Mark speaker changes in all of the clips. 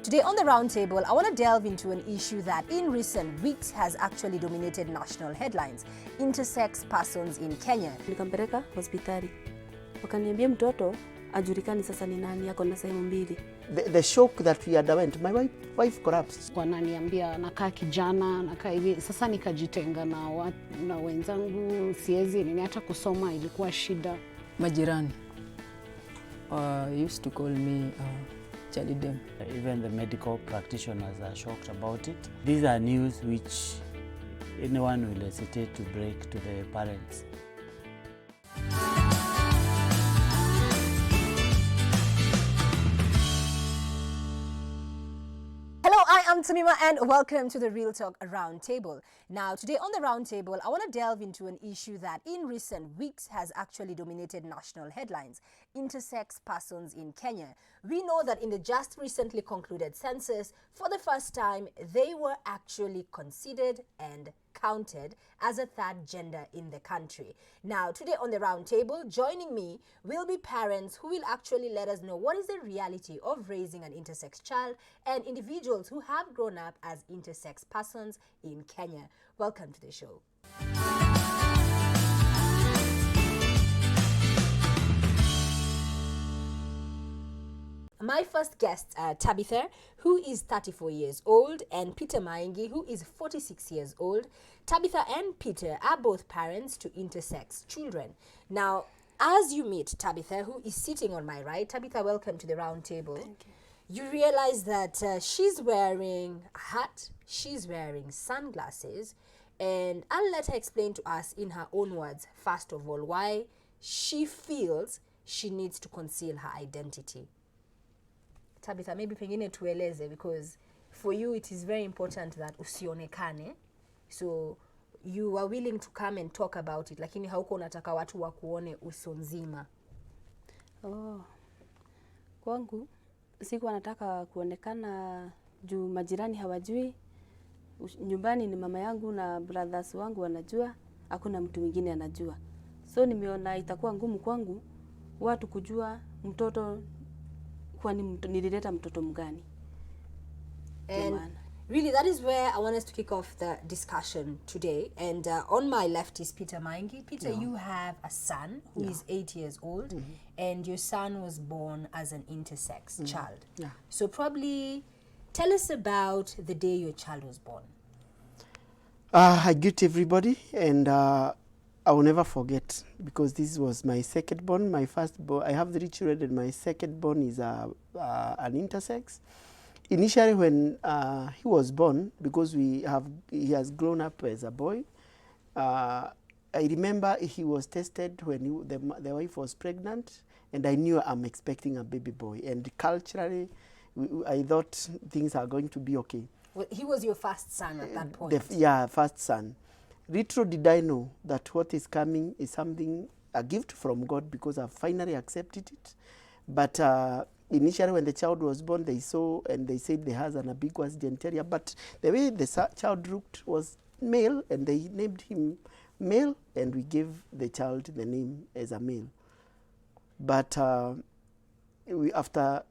Speaker 1: Today on the roundtable, I want to delve into an issue that in recent weeks has actually dominated national headlines: intersex persons in Kenya.
Speaker 2: Nikampeleka hospitali. Wakaniambia mtoto ajulikani sasa ni nani, ako na sehemu mbili.
Speaker 3: The shock that we underwent, my wife collapsed.
Speaker 4: Wananiambia nakaa kijana, nakaa hivi. Sasa nikajitenga na wenzangu, siwezi nini hata kusoma, ilikuwa shida.
Speaker 5: Majirani used to call me Chalidem.
Speaker 6: Even the medical practitioners are shocked about it. These are news which anyone will hesitate to break to the parents.
Speaker 1: I'm Tamima and welcome to the Real Talk Roundtable. Now, today on the Roundtable, I want to delve into an issue that in recent weeks has actually dominated national headlines: intersex persons in Kenya. We know that in the just recently concluded census, for the first time, they were actually considered and counted as a third gender in the country. Now, today on the Roundtable, joining me will be parents who will actually let us know what is the reality of raising an intersex child and individuals who have grown up as intersex persons in Kenya. Welcome to the show. My first guests are Tabitha, who is 34 years old, and Peter Maingi, who is 46 years old. Tabitha and Peter are both parents to intersex children. Now, as you meet Tabitha, who is sitting on my right, Tabitha, welcome to the round table.
Speaker 2: Thank you.
Speaker 1: You realize that she's wearing a hat, she's wearing sunglasses, and I'll let her explain to us in her own words, first of all, why she feels she needs to conceal her identity. Tabitha, maybe pengine tueleze, because for you it is very important that usionekane, so you are willing to come and talk about it, lakini hauko unataka watu wakuone uso nzima.
Speaker 2: Kwangu siku anataka kuonekana juu majirani hawajui. Nyumbani ni mama yangu na brothers wangu wanajua, hakuna mtu mwingine anajua. So nimeona itakuwa ngumu kwangu watu kujua mtoto kwani nilileta mtoto mgani.
Speaker 1: And really, that is where I want us to kick off the discussion today. And on my left is Peter Maingi. Peter, you have a son who is 8 years old, and your son was born as an intersex child.
Speaker 3: Yeah.
Speaker 1: So probably tell us about the day your child was born.
Speaker 3: I greet everybody, and I will never forget, because this was my second born. My first born, I have 3 children, and my second born is an intersex. Initially, when he was born, because he has grown up as a boy, I remember he was tested when the wife was pregnant, and I knew I'm expecting a baby boy. And culturally, I thought things are going to be okay.
Speaker 1: Well, he was your first son at that point.
Speaker 3: First son. Little did I know that what is coming is something, a gift from God, because I finally accepted it. But initially when the child was born, they saw and they said he has an ambiguous genitalia. But the way the child looked was male, and they named him male, and we gave the child the name as a male. But after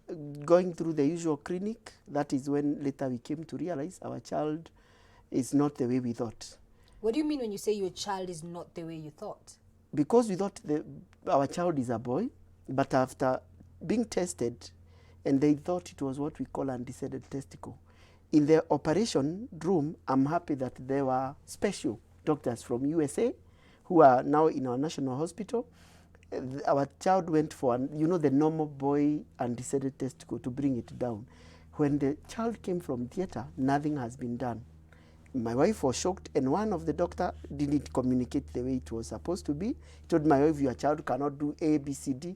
Speaker 3: going through the usual clinic, that is when later we came to realize our child is not the way we thought.
Speaker 1: What do you mean when you say your child is not the way you thought?
Speaker 3: Because we thought our child is a boy, but after being tested, and they thought it was what we call undecided testicle. In the operation room, I'm happy that there were special doctors from USA who are now in our national hospital. Our child went for, the normal boy undecided testicle to bring it down. When the child came from theater, nothing has been done. My wife was shocked, and one of the doctor didn't communicate the way it was supposed to be. He told my wife, your child cannot do A, B, C, D.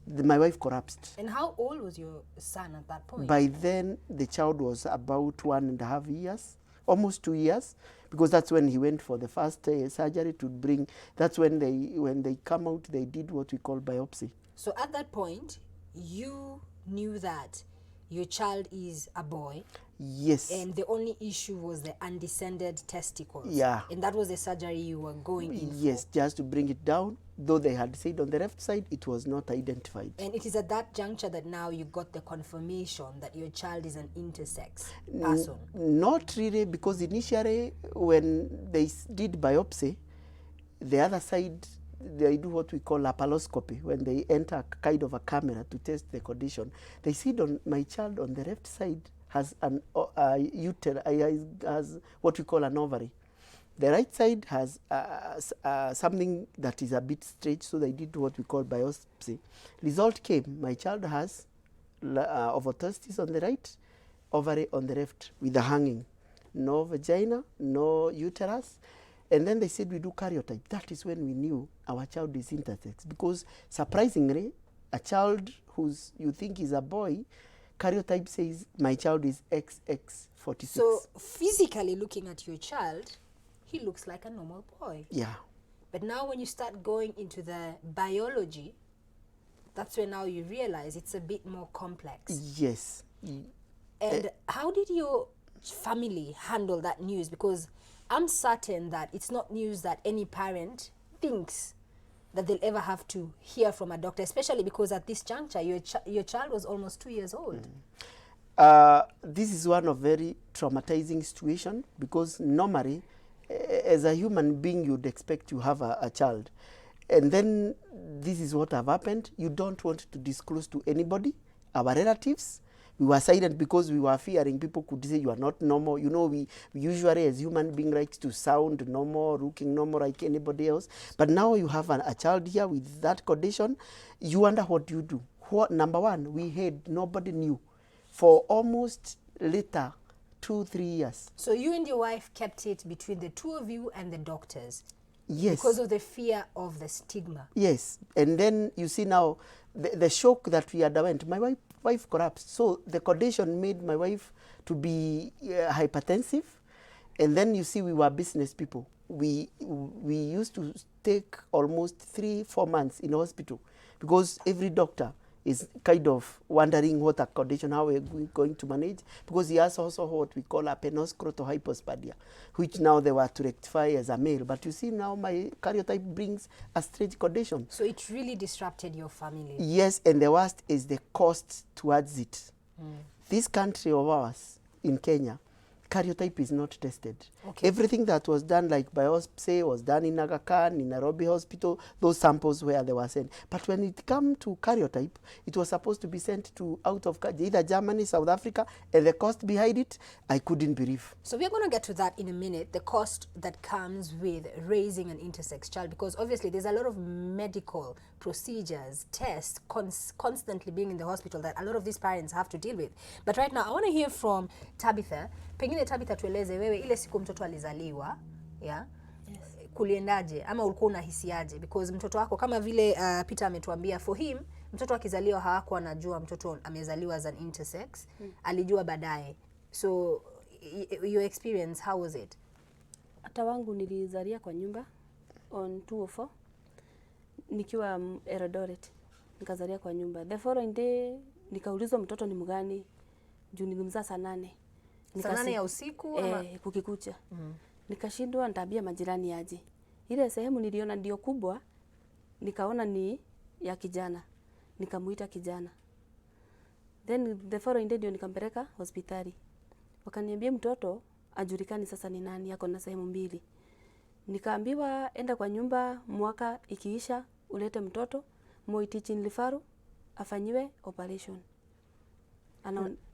Speaker 3: My wife collapsed.
Speaker 1: And how old was your son at that point?
Speaker 3: By then, the child was about 1.5 years, almost 2 years, because that's when he went for the first surgery to bring. That's when they come out, they did what we call biopsy.
Speaker 1: So at that point, you knew that your child is a boy.
Speaker 3: Yes.
Speaker 1: And the only issue was the undescended testicles.
Speaker 3: Yeah.
Speaker 1: And that was the surgery you were going in
Speaker 3: Yes,
Speaker 1: for.
Speaker 3: just to bring it down. Though they had said on the left side, it was not identified.
Speaker 1: And it is at that juncture that now you got the confirmation that your child is an intersex person.
Speaker 3: Not really, because initially when they did biopsy, the other side, they do what we call laparoscopy, when they enter kind of a camera to test the condition. They said on my child on the left side has an has what we call an ovary. The right side has something that is a bit straight, so they did what we call biopsy. Result came, my child has ovotestis on the right, ovary on the left with a hanging. No vagina, no uterus. And then they said we do karyotype. That is when we knew our child is intersex, because surprisingly, a child who's you think is a boy, karyotype says my child is XX46.
Speaker 1: So physically looking at your child, he looks like a normal boy.
Speaker 3: Yeah.
Speaker 1: But now when you start going into the biology, that's when now you realize it's a bit more complex.
Speaker 3: Yes.
Speaker 1: And how did your family handle that news? Because I'm certain that it's not news that any parent thinks that they'll ever have to hear from a doctor, especially because at this juncture, your child was almost 2 years old.
Speaker 3: This is one of very traumatizing situation, because normally, as a human being, you'd expect to have a child. And then this is what have happened. You don't want to disclose to anybody, our relatives. We were silent because we were fearing people could say you are not normal. You know, we usually as human beings like to sound normal, looking normal like anybody else. But now you have a child here with that condition, you wonder what you do. Number one, we had nobody knew for almost later 2-3 years.
Speaker 1: So you and your wife kept it between the two of you and the doctors?
Speaker 3: Yes.
Speaker 1: Because of the fear of the stigma?
Speaker 3: Yes. And then you see now the shock that we underwent. My wife collapsed. So the condition made my wife to be hypertensive. And then you see we were business people. We used to take almost 3-4 months in hospital, because every doctor is kind of wondering what a condition, how we're going to manage, because he has also what we call a penoscrotal hypospadia, which now they were to rectify as a male. But you see now my karyotype brings a strange condition.
Speaker 1: So it really disrupted your family?
Speaker 3: Yes, and the worst is the cost towards it. This country of ours, in Kenya, karyotype is not tested.
Speaker 1: Okay.
Speaker 3: Everything that was done, like biopsy, was done in Aga Khan, in Nairobi Hospital, those samples where they were sent. But when it came to karyotype, it was supposed to be sent to out of either Germany, South Africa, and the cost behind it, I couldn't believe.
Speaker 1: So we're going to get to that in a minute, the cost that comes with raising an intersex child, because obviously there's a lot of medical procedures, tests, constantly being in the hospital that a lot of these parents have to deal with. But right now, I want to hear from Tabitha. Pengine Tabitha, tueleze wewe ile siku mtoto alizaliwa, yeah? Yes. Kuliendaje ama ulikuwa unahisiaje? Because mtoto wako kama vile Peter ametuambia, for him mtoto akizaliwa hakuwa anajua mtoto amezaliwa as an intersex, alijua baadaye. So your experience, how was it?
Speaker 2: Hata wangu nilizalia kwa nyumba on 204 nikiwa Eldoret, nikazalia kwa nyumba. The following day nikaulizwa mtoto ni mgani, juu nilimzaa saa 8.
Speaker 1: Saa 8 ya usiku ama
Speaker 2: kukikucha. Nikashindwa nitaambia majirani aje. Ile sehemu niliona ndio kubwa, nikaona ni ya kijana. Nikamuita kijana. Then the following day ndio nikampeleka hospitali. Wakaniambia mtoto ajulikani sasa ni nani, yako na sehemu 2. Nikaambiwa enda kwa nyumba, mwaka ikiisha ulete mtoto, Moi Teaching Referral afanyiwe operation.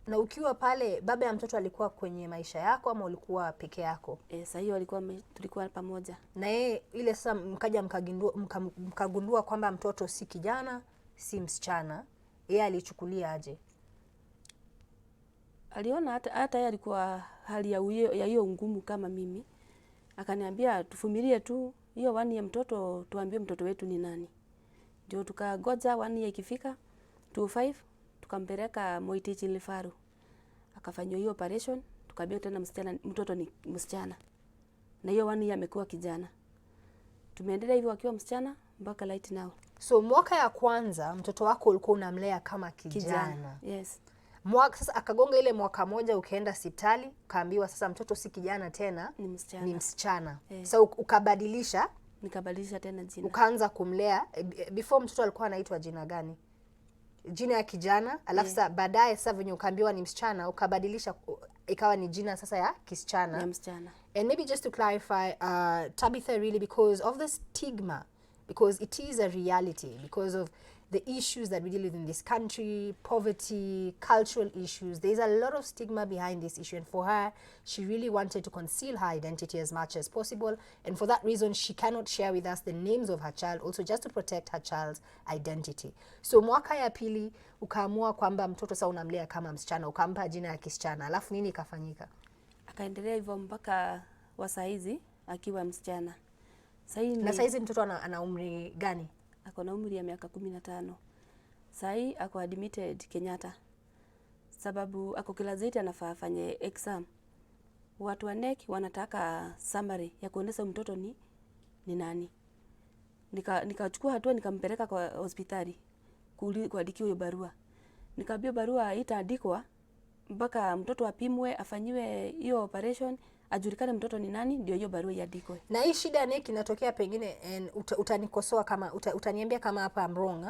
Speaker 1: Na ukiwa pale, baba ya mtoto alikuwa kwenye maisha yako ama ulikuwa peke yako?
Speaker 2: Sasa hiyo tulikuwa pamoja.
Speaker 1: Na yeye ile sasa mkaja mkagundua kwamba mtoto si kijana, si msichana, yeye alichukulia aje?
Speaker 2: Aliona hata yeye alikuwa hali ya hiyo ngumu kama mimi. Akaniambia tuvumilie tu hiyo 1 year mtoto, tuambie mtoto wetu ni nani. Ndio tukagoja 1 year ikifika 25 tukampeleka Moi Teaching Referral. Akafanywa hiyo operation, tukaambia tena mtoto ni msichana. Na hiyo 1 year amekuwa kijana. Tumeendelea hivyo akiwa msichana mpaka right now.
Speaker 1: So mwaka ya kwanza mtoto wako ulikuwa unamlea kama kijana.
Speaker 2: Yes.
Speaker 1: Sasa akagonga ile mwaka moja, ukaenda hospitali ukaambiwa sasa mtoto si kijana tena, ni msichana. So ukabadilisha,
Speaker 2: nikabadilisha tena jina,
Speaker 1: ukaanza kumlea. Before mtoto alikuwa anaitwa jina gani? Jina ya kijana, alafu sasa baadaye sasa venye ukaambiwa ni msichana ukabadilisha ikawa ni jina sasa ya kisichana,
Speaker 2: ya msichana.
Speaker 1: And maybe just to clarify, Tabitha, really because of the stigma, because it is a reality, because of the issues that we deal with in this country, poverty, cultural issues, there's a lot of stigma behind this issue. And for her, she really wanted to conceal her identity as much as possible. And for that reason, she cannot share with us the names of her child, also just to protect her child's identity. So mwaka ya pili, ukaamua kwamba mtoto sasa unamlea kama msichana, ukampa jina ya kisichana. Alafu nini ikafanyika?
Speaker 2: Akaendelea hivyo mpaka wa saizi akiwa msichana.
Speaker 1: Na saizi mtoto ana umri gani?
Speaker 2: Ako na umri ya miaka 15. Sai ako admitted Kenyatta. Sababu ako class 8 anafaa afanye exam. Watu wa NEC wanataka summary ya kuonesha mtoto ni nani. Nikachukua hatua nikampeleka kwa hospitali kuandikiwa hiyo barua. Nikaambia barua itaandikwa mpaka mtoto apimwe, afanyiwe hiyo operation, ajulikane mtoto ni nani, ndio hiyo barua iandikwe.
Speaker 1: Na hii shida NEC inatokea pengine, utanikosoa kama utaniambia kama hapa I'm wrong,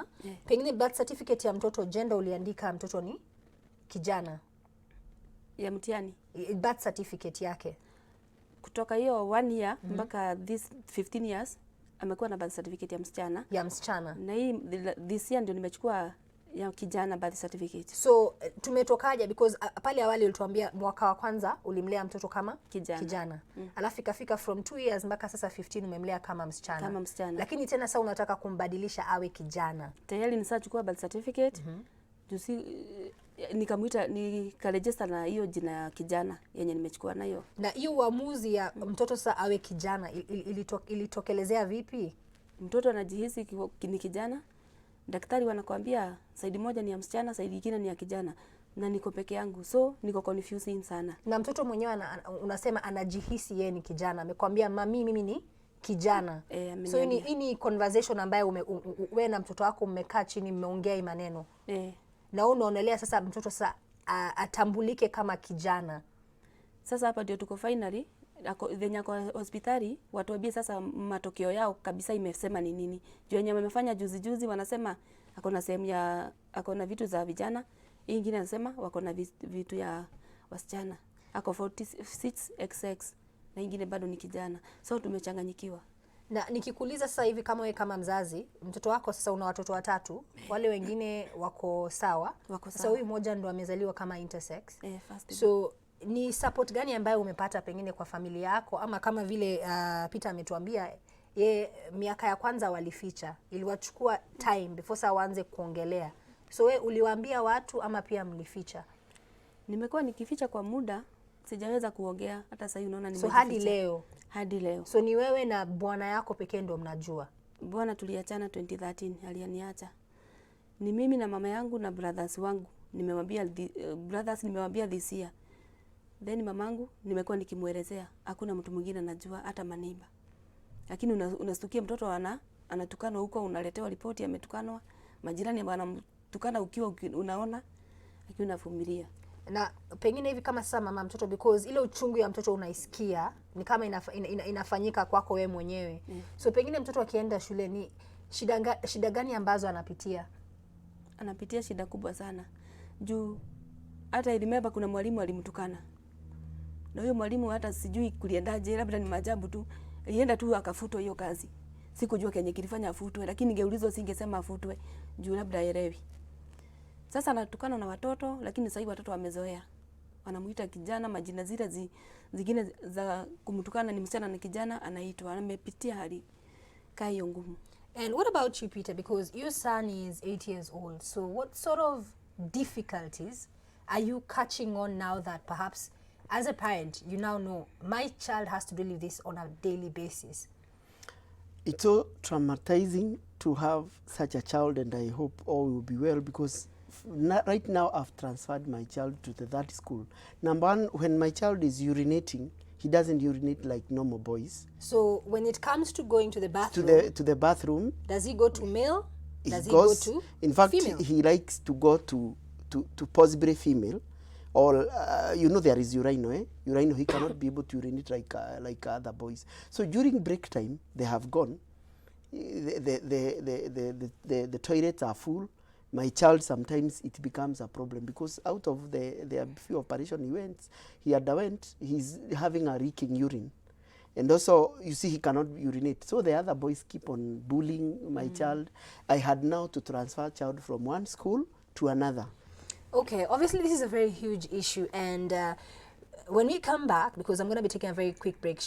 Speaker 1: pengine birth certificate ya mtoto gender uliandika mtoto ni kijana
Speaker 2: ya mtihani,
Speaker 1: birth certificate yake
Speaker 2: kutoka hiyo 1 year mpaka this 15 years amekuwa na birth certificate ya msichana. Na hii this year ndio nimechukua ya kijana birth certificate.
Speaker 1: So tumetokaje? Because pale awali ulituambia mwaka wa kwanza ulimlea mtoto kama kijana. Alafu ikafika from 2 years mpaka sasa 15 umemlea kama msichana. Lakini tena sasa unataka kumbadilisha awe kijana.
Speaker 2: Tayari nisachukua birth certificate. Juzi nikaregister na hiyo jina ya kijana yenye nimechukua nayo. Na
Speaker 1: hiyo uamuzi ya mtoto sasa awe kijana ilitokelezea vipi?
Speaker 2: Mtoto anajihisi ni kijana. Daktari wanakuambia side moja ni ya msichana, side nyingine ni ya kijana, na niko peke yangu, so niko confusing sana.
Speaker 1: Na mtoto mwenyewe unasema anajihisi yeye ni kijana, amekwambia mimi ni kijana. So hii ni conversation ambayo wewe na mtoto wako mmekaa chini mmeongea hii maneno. Na unaonelea sasa mtoto sasa atambulike kama kijana.
Speaker 2: Sasa hapa ndio tuko finally venye kwa hospitali watuambie sasa matokeo yao kabisa imesema ni nini. Juu wenye wamefanya juzi wanasema akona sehemu ya akona vitu za vijana, hii nyingine anasema wakona vitu ya wasichana. Ako 46XX na nyingine bado ni kijana. So tumechanganyikiwa.
Speaker 1: Na nikikuuliza sasa hivi kama wewe kama mzazi, mtoto wako sasa una watoto 3, wale wengine wako sawa. Sasa huyu mmoja ndo amezaliwa kama intersex. So ni support gani ambayo umepata pengine kwa familia yako, ama kama vile Peter ametuambia miaka ya kwanza walificha, iliwachukua time before saa waanze kuongelea. So wewe uliwaambia watu ama pia mlificha?
Speaker 2: Nimekuwa nikificha kwa muda, sijaweza kuongea hata sasa unaona
Speaker 1: nimeficha. So
Speaker 2: hadi leo.
Speaker 1: So ni wewe na bwana yako pekee ndio mnajua?
Speaker 2: Bwana tuliachana 2013, aliniacha. Ni mimi na mama yangu na brothers wangu. Nimewambia this year. Then mamangu nimekuwa nikimuelezea, hakuna mtu mwingine anajua, hata maneiba. Lakini unastukia mtoto anatukana huko, unaletewa ripoti ametukanwa, majirani wanamtukana ukiwa unaona, lakini unavumilia.
Speaker 1: Na pengine hivi kama sasa mama mtoto, because ile uchungu ya mtoto unaisikia ni kama inafanyika kwako wewe mwenyewe. So pengine mtoto akienda shule ni shida gani ambazo anapitia?
Speaker 2: Anapitia shida kubwa sana. Juu hata ilimeba kuna mwalimu alimtukana. Na huyo mwalimu hata sijui kuliendaje, labda ni maajabu tu. Alienda tu akafutwa hiyo kazi. Sikujua kenye kilifanya afutwe, lakini ningeulizwa singesema afutwe juu labda haelewi. Sasa anatukana na watoto, lakini sasa hivi watoto wamezoea. Wanamuita kijana, majina zile zingine za kumtukana ni msichana na kijana anaitwa. Amepitia hali kayo ngumu.
Speaker 1: And what about you, Peter? Because your son is 8 years old. So what sort of difficulties are you catching on now that perhaps as a parent you now know my child has to deal with this on a daily basis?
Speaker 3: It's so traumatizing to have such a child, and I hope all will be well, because right now I've transferred my child to the that school. Number one, when my child is urinating, he doesn't urinate like normal boys.
Speaker 1: So when it comes to going to the bathroom,
Speaker 3: to the bathroom,
Speaker 1: does he go to male? Does he
Speaker 3: goes,
Speaker 1: go to
Speaker 3: in fact,
Speaker 1: female?
Speaker 3: he likes to go to to possibly female, or you know there is urino, urino, he cannot be able to urinate like other boys. So during break time, they have gone. The toilets are full. My child, sometimes it becomes a problem because out of the few operation he underwent, he's having a leaking urine. And also, you see, he cannot urinate. So the other boys keep on bullying my child. I had now to transfer child from one school to another.
Speaker 1: Okay, obviously this is a very huge issue, and when we come back, because I'm going to be taking a very quick break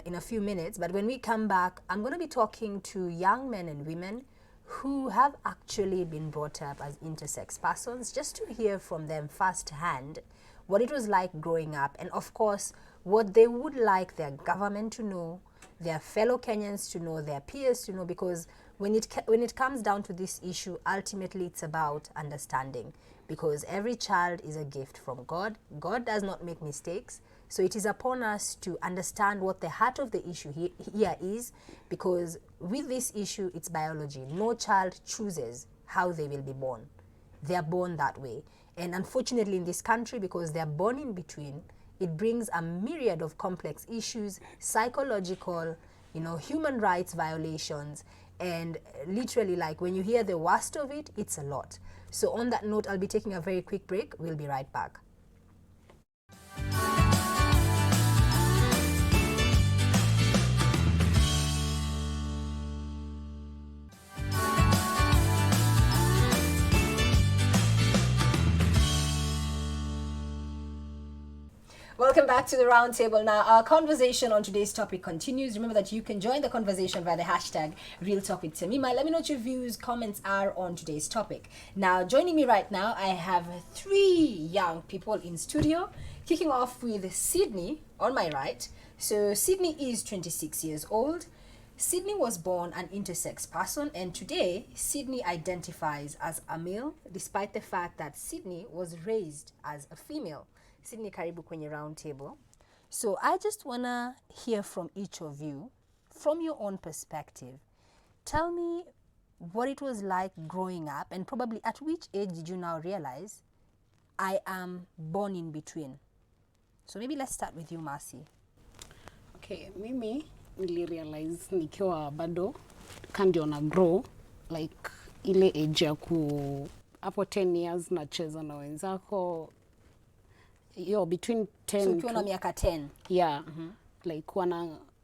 Speaker 1: in a few minutes, but when we come back, I'm going to be talking to young men and women who have actually been brought up as intersex persons, just to hear from them firsthand what it was like growing up, and of course, what they would like their government to know, their fellow Kenyans to know, their peers to know, because when it comes down to this issue, ultimately it's about understanding, because every child is a gift from God. God does not make mistakes, so it is upon us to understand what the heart of the issue here is, because with this issue, it's biology. No child chooses how they will be born. They are born that way. And unfortunately in this country, because they are born in between, it brings a myriad of complex issues, psychological, human rights violations, and literally, like, when you hear the worst of it, it's a lot. So on that note, I'll be taking a very quick break. We'll be right back. Welcome back to the round table. Now, our conversation on today's topic continues. Remember that you can join the conversation via the hashtag #RealTalkWithSemima. Let me know what your views, comments are on today's topic. Now, joining me right now, I have 3 young people in studio, kicking off with Sydney on my right. So, Sydney is 26 years old. Sydney was born an intersex person, and today, Sydney identifies as a male, despite the fact that Sydney was raised as a female. Sydney, karibu kwenye round table. So I just want to hear from each of you, from your own perspective. Tell me what it was like growing up, and probably at which age did you now realize I am born in between? So maybe let's start with you, Mercy.
Speaker 4: Okay, mimi nilirealize nikiwa bado kandio na grow, like ile age ya hapo 10 years nacheza na wenzako. Between 10
Speaker 1: so ukiwa na miaka 10.
Speaker 4: Yeah. Like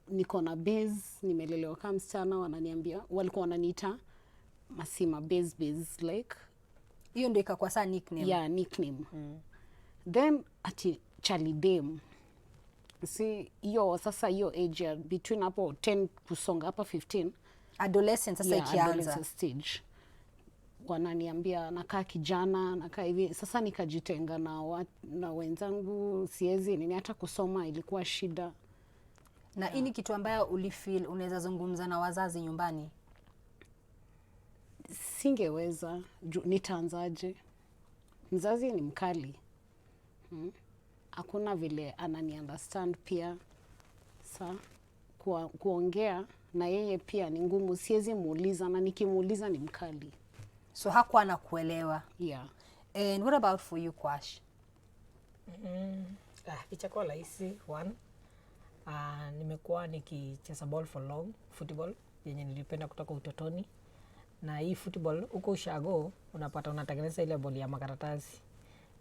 Speaker 4: niko na base, nimelelewa kama msichana, wananiambia, walikuwa wananiita Masima base like.
Speaker 1: Hiyo ndio ikakuwa saa nickname.
Speaker 4: Yeah, nickname. Then ati Charlie Dame. See, sasa hiyo age ya between hapo 10 kusonga hapa 15.
Speaker 1: Adolescence sasa ikianza.
Speaker 4: Adolescence stage. Wananiambia nakaa kijana, nakaa hivi. Sasa nikajitenga na wenzangu, siwezi nini, hata kusoma ilikuwa shida.
Speaker 1: Na hii ni kitu ambayo ulifeel unaweza zungumza na wazazi nyumbani?
Speaker 4: Singeweza, nitaanzaje? Mzazi ni mkali. Hakuna vile anani understand pia. Kuongea na yeye pia ni ngumu, siwezi muuliza, na nikimuuliza ni mkali.
Speaker 1: So hakuwa anakuelewa.
Speaker 4: Yeah.
Speaker 1: And what about for you, Kwash?
Speaker 5: Ichakuwa rahisi one. Nimekuwa nikicheza ball for long, football, yenye nilipenda kutoka utotoni. Na hii football huko ushago unapata unatengeneza ile ball ya makaratasi.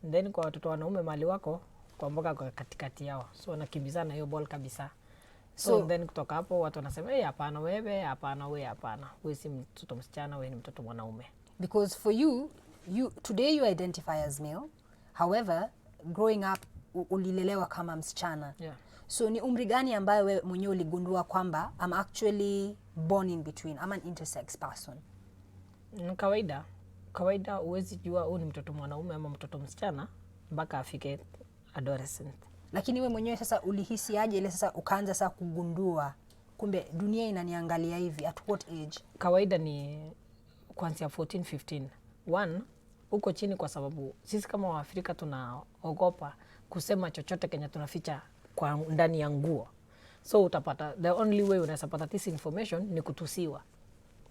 Speaker 5: And then kwa watoto wanaume mali wako kwa mboga kwa katikati yao. So wanakimbizana hiyo ball kabisa. So then kutoka hapo watu wanasema, hapana wewe, hapana wewe, hapana. Wewe si mtoto msichana, wewe ni mtoto mwanaume.
Speaker 1: Because for you today you identify as male. However, growing up ulilelewa kama msichana.
Speaker 5: Yeah.
Speaker 1: So ni umri gani ambayo wewe mwenyewe uligundua kwamba I'm actually born in between, I'm an intersex person?
Speaker 5: Kawaida huwezi jua huyu ni mtoto mwanaume ama mtoto msichana mpaka afike adolescent.
Speaker 1: Lakini wewe mwenyewe sasa ulihisi aje ile sasa ukaanza sasa kugundua kumbe dunia inaniangalia hivi? At what age?
Speaker 5: Kawaida ni kuanzia 14, 15. One, uko chini kwa sababu sisi kama Waafrika tunaogopa kusema chochote Kenya tunaficha kwa ndani ya nguo. So utapata the only way unaweza pata this information ni kutusiwa.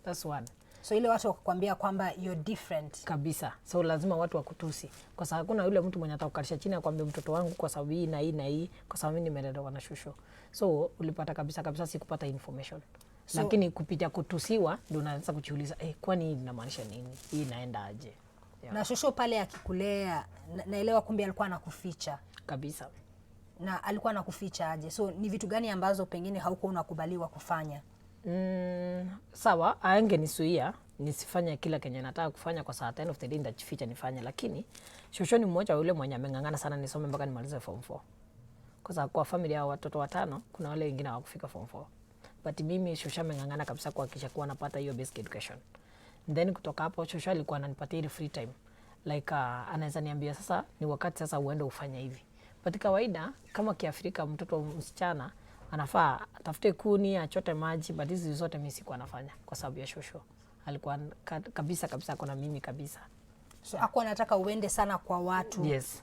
Speaker 5: That's one.
Speaker 1: So ile watu wakukwambia kwamba you're different.
Speaker 5: Kabisa. So lazima watu wakutusi. Kwa sababu hakuna yule mtu mwenye atakukalisha chini akwambia mtoto wangu kwa sababu hii na hii na hii, kwa sababu mimi nimelelewa na shusho. So ulipata kabisa sikupata information. So, lakini kupitia kutusiwa ndio unaanza kujiuliza kwani hii inamaanisha nini? Hii inaenda aje?
Speaker 1: Yeah. Na shusho pale akikulea naelewa kumbe alikuwa anakuficha.
Speaker 5: Kabisa.
Speaker 1: Na alikuwa anakuficha aje? So ni vitu gani ambazo pengine hauko unakubaliwa kufanya?
Speaker 5: Sawa, angenisuia nisifanye kila kenye nataka kufanya kwa saa 10 of the day ndajificha nifanye, lakini shosho ni mmoja yule mwenye ameng'ang'ana sana nisome mpaka nimalize form 4. Kwa sababu kwa familia ya watoto 5 kuna wale wengine hawakufika form 4. But mimi shosho ameng'ang'ana kabisa kuhakikisha kuwa napata hiyo basic education. Then kutoka hapo shosho alikuwa ananipatia ile free time. Like anaweza niambia sasa ni wakati sasa uende ufanye hivi. But kawaida kama Kiafrika mtoto msichana anafaa atafute kuni, achote maji, but hizi zote mimi sikuwa nafanya kwa sababu ya shosho. Alikuwa kabisa kuna mimi kabisa.
Speaker 1: So hakuwa anataka uende sana kwa watu.
Speaker 5: Yes.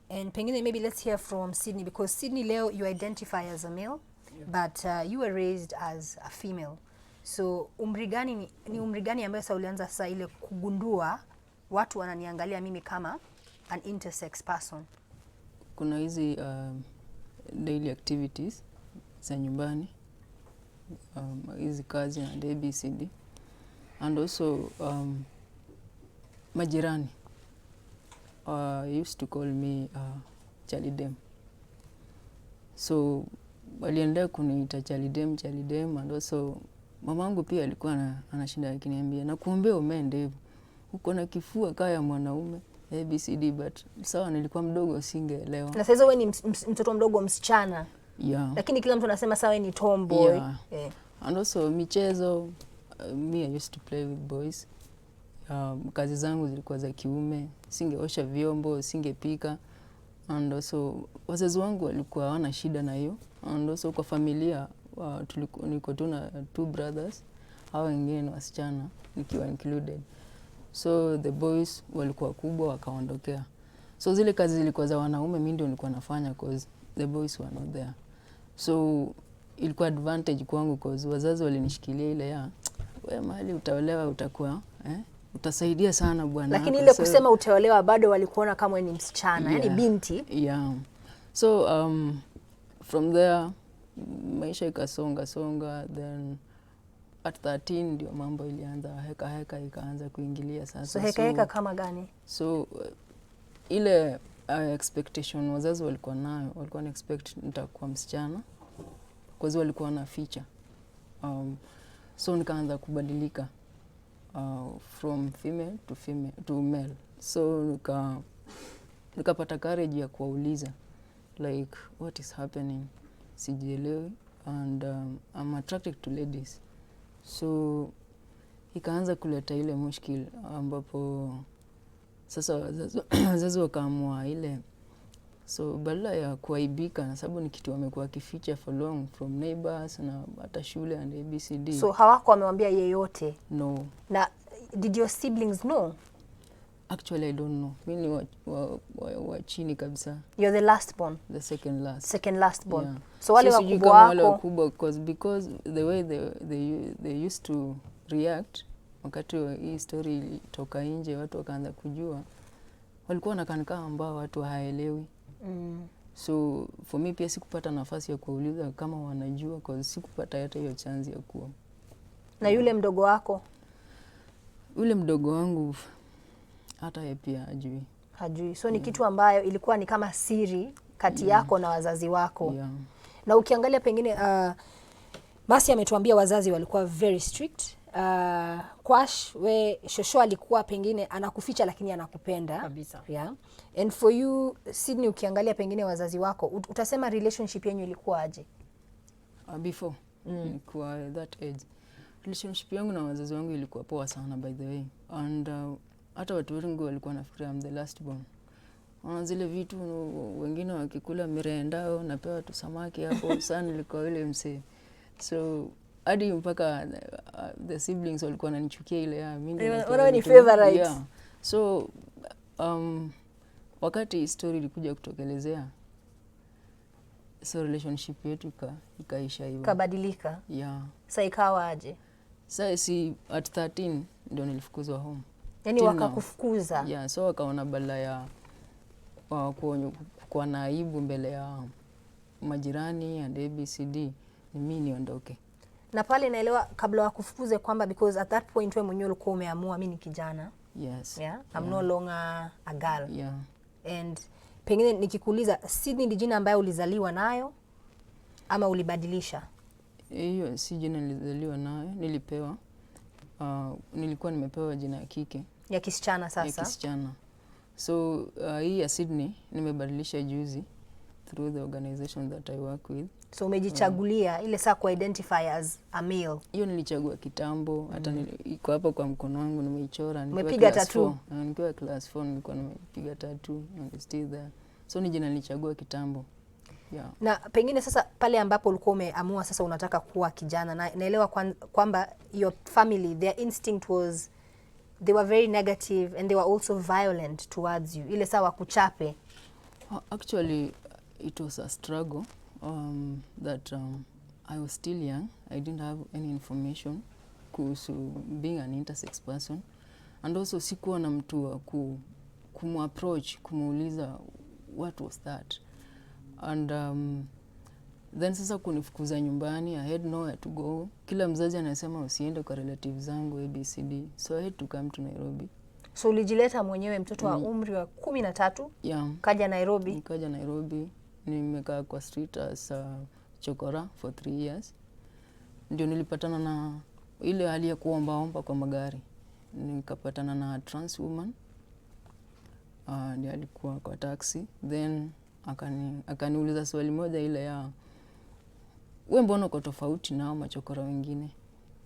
Speaker 1: And pengine maybe let's hear from Sydney, because Sydney leo you identify as a male, but you were raised as a female. So umri gani ambayo sasa ulianza sasa ile kugundua watu wananiangalia mimi kama an intersex person?
Speaker 7: Kuna hizi daily activities za nyumbani, hizi kazi na ABCD, and also majirani used to call me Charlie Dem. So waliendelea kuniita Charlie Dem, and also mamangu pia alikuwa anashinda akiniambia na kuombea umeende uko na kifua kaya mwanaume ABCD, but sawa nilikuwa mdogo singeelewa.
Speaker 1: Na sasa wewe ni mtoto mdogo msichana.
Speaker 7: Yeah.
Speaker 1: Lakini kila mtu anasema sawa wewe ni tomboy.
Speaker 7: Yeah. And also michezo, me I used to play with boys. Kazi zangu zilikuwa za kiume, singeosha vyombo, singepika. And also wazazi wangu walikuwa hawana shida na hiyo. And also kwa familia niko tu na 2 brothers, hao wengine ni wasichana nikiwa included. So the boys walikuwa kubwa wakaondokea. So zile kazi zilikuwa za wanaume mimi ndio nilikuwa nafanya cause the boys were not there. So ilikuwa advantage kwangu cause wazazi walinishikilia ile ya wewe mahali utaolewa utakuwa utasaidia sana bwana.
Speaker 1: Lakini ile kusema utaolewa bado walikuona kama wewe ni msichana, yani binti.
Speaker 7: Yeah. So from there maisha ikasonga then at 13 ndio mambo ilianza heka ikaanza kuingilia sasa.
Speaker 1: So heka kama gani?
Speaker 7: So ile expectation wazazi walikuwa nayo, walikuwa na expect nitakuwa msichana kwa sababu walikuwa na feature. So nikaanza kubadilika from female to male. So nikapata courage ya kuwauliza like what is happening, sijielewi, and I'm attracted to ladies. So ikaanza kuleta ile mushkil ambapo sasa wazazi wakaamua ile. So badala ya kuaibika na sababu ni kitu wamekuwa kificha for long from neighbors na hata shule and ABCD.
Speaker 1: So hawako wamemwambia yeyote?
Speaker 7: No.
Speaker 1: Na did your siblings know?
Speaker 7: Actually I don't know. Mimi wa chini kabisa.
Speaker 1: You're the last born?
Speaker 7: The second last
Speaker 1: born.
Speaker 7: Yeah.
Speaker 1: So wale wakubwa wako?
Speaker 7: Wale wakubwa because the way they used to react wakati hii story ilitoka nje watu wakaanza kujua, walikuwa wanakaa ambao watu haelewi. So for me pia sikupata nafasi ya kuuliza kama wanajua cause sikupata hata hiyo chance ya kuwa.
Speaker 1: Na yule mdogo wako?
Speaker 7: Yule mdogo wangu hata yeye pia hajui.
Speaker 1: So ni kitu ambayo ilikuwa ni kama siri kati yako na wazazi wako.
Speaker 7: Yeah.
Speaker 1: Na ukiangalia pengine Masi ametuambia wazazi walikuwa very strict. Kwash we shosho alikuwa pengine anakuficha lakini anakupenda
Speaker 5: kabisa.
Speaker 1: Yeah. And for you Sydney, ukiangalia pengine wazazi wako utasema relationship yenu ilikuwa aje?
Speaker 7: Before kwa that age relationship yangu na wazazi wangu ilikuwa poa sana by the way, and hata watu wengi walikuwa nafikiria I'm the last born. Zile vitu wengine wakikula mirendao napewa tu samaki hapo sana nilikuwa yule msee. So hadi mpaka the siblings walikuwa wananichukia ile ya mimi
Speaker 1: ndio ni favorite.
Speaker 7: Yeah. So wakati story ilikuja kutokelezea, so relationship yetu ikaisha hivyo.
Speaker 1: Kabadilika?
Speaker 7: Yeah.
Speaker 1: Sasa ikawa aje?
Speaker 7: Sasa si at 13 ndio nilifukuzwa home.
Speaker 1: Yani
Speaker 7: Till
Speaker 1: wakakufukuza?
Speaker 7: Yeah, so wakaona badala ya kuwa na aibu mbele ya majirani and ABCD ni mimi niondoke.
Speaker 1: Na pale naelewa kabla wakufukuze kwamba because at that point wewe mwenyewe ulikuwa umeamua mimi ni kijana.
Speaker 7: Yes.
Speaker 1: Yeah, I'm no longer a girl.
Speaker 7: Yeah.
Speaker 1: And pengine nikikuuliza, Sydney ni jina ambayo ulizaliwa nayo ama ulibadilisha?
Speaker 7: Hiyo si jina nilizaliwa nayo, nilipewa. Nilikuwa nimepewa jina ya kike.
Speaker 1: Ya kisichana sasa?
Speaker 7: Ya kisichana. So hii ya Sydney nimebadilisha juzi through the organization that I work with.
Speaker 1: So umejichagulia ile saa ku identify as a male?
Speaker 7: Hiyo nilichagua kitambo, hata iko hapa kwa mkono wangu nimeichora.
Speaker 1: Umepiga tattoo?
Speaker 7: Nikiwa class 4 nilikuwa nimepiga tattoo and still there. So ni jina nilichagua kitambo. Yeah.
Speaker 1: Na pengine sasa pale ambapo ulikuwa umeamua sasa unataka kuwa kijana, na naelewa kwamba your family, their instinct was they were very negative and they were also violent towards you. Ile sawa kuchape.
Speaker 7: Actually it was a struggle that I was still young. I didn't have any information kuhusu being an intersex person, and also sikuwa na mtu wa kumapproach kumuuliza what was that. And then sasa kunifukuza nyumbani, I had nowhere to go. Kila mzazi anasema usiende kwa relatives zangu ABCD, so I had to come to Nairobi.
Speaker 1: So ulijileta mwenyewe mtoto wa umri wa 13?
Speaker 7: Yeah.
Speaker 1: Kaja Nairobi?
Speaker 7: Nikaja Nairobi. Nimekaa kwa street as chokora for 3 years. Ndio nilipatana na ile hali ya kuomba kwa magari. Nikapatana na trans woman. Ndio alikuwa kwa taxi. Then akaniuliza swali moja ile ya, wewe mbona uko tofauti na machokora wengine?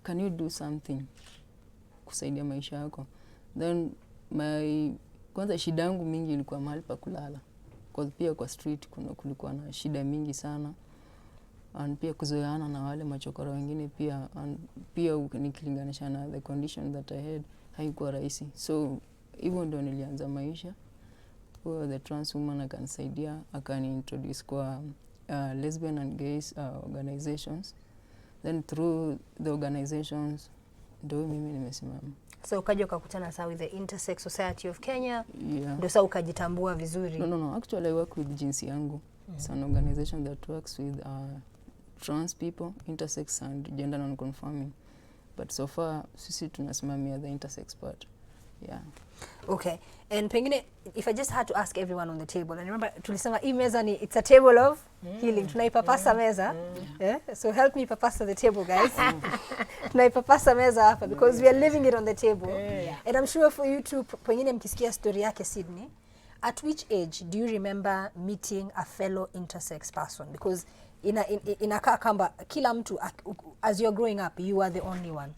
Speaker 7: Can you do something kusaidia maisha yako? Then kwanza shida yangu mingi ilikuwa mahali pa kulala. Kwa pia kwa street kulikuwa na shida mingi sana. And pia kuzoeana na wale machokora wengine pia, and pia nikilinganisha na the condition that I had haikuwa rahisi. So hivyo ndio nilianza maisha. Kwa the trans woman akanisaidia, akani-introduce kwa lesbian and gays organizations. Then through the organizations ndio mimi nimesimama.
Speaker 1: So ukaja ukakutana sawa with the Intersex Society of Kenya.
Speaker 7: Yeah.
Speaker 1: Ndio sasa ukajitambua vizuri.
Speaker 7: No. Actually I work with jinsi yangu. It's an organization that works with trans people, intersex and gender non-conforming. But so far sisi tunasimamia the intersex part. Yeah.
Speaker 1: Okay. And pengine, if I just had to ask everyone on the table, and remember tulisema hii meza ni it's a table of healing. Tunaipapasa meza. Yeah? So help me papasa the table, guys. Tunaipapasa meza hapa because we are living it on the table. And I'm sure for you too, pengine mkisikia story yake Sydney, at which age do you remember meeting a fellow intersex person? Because inakaa kamba kila mtu as you're growing up you are the only one.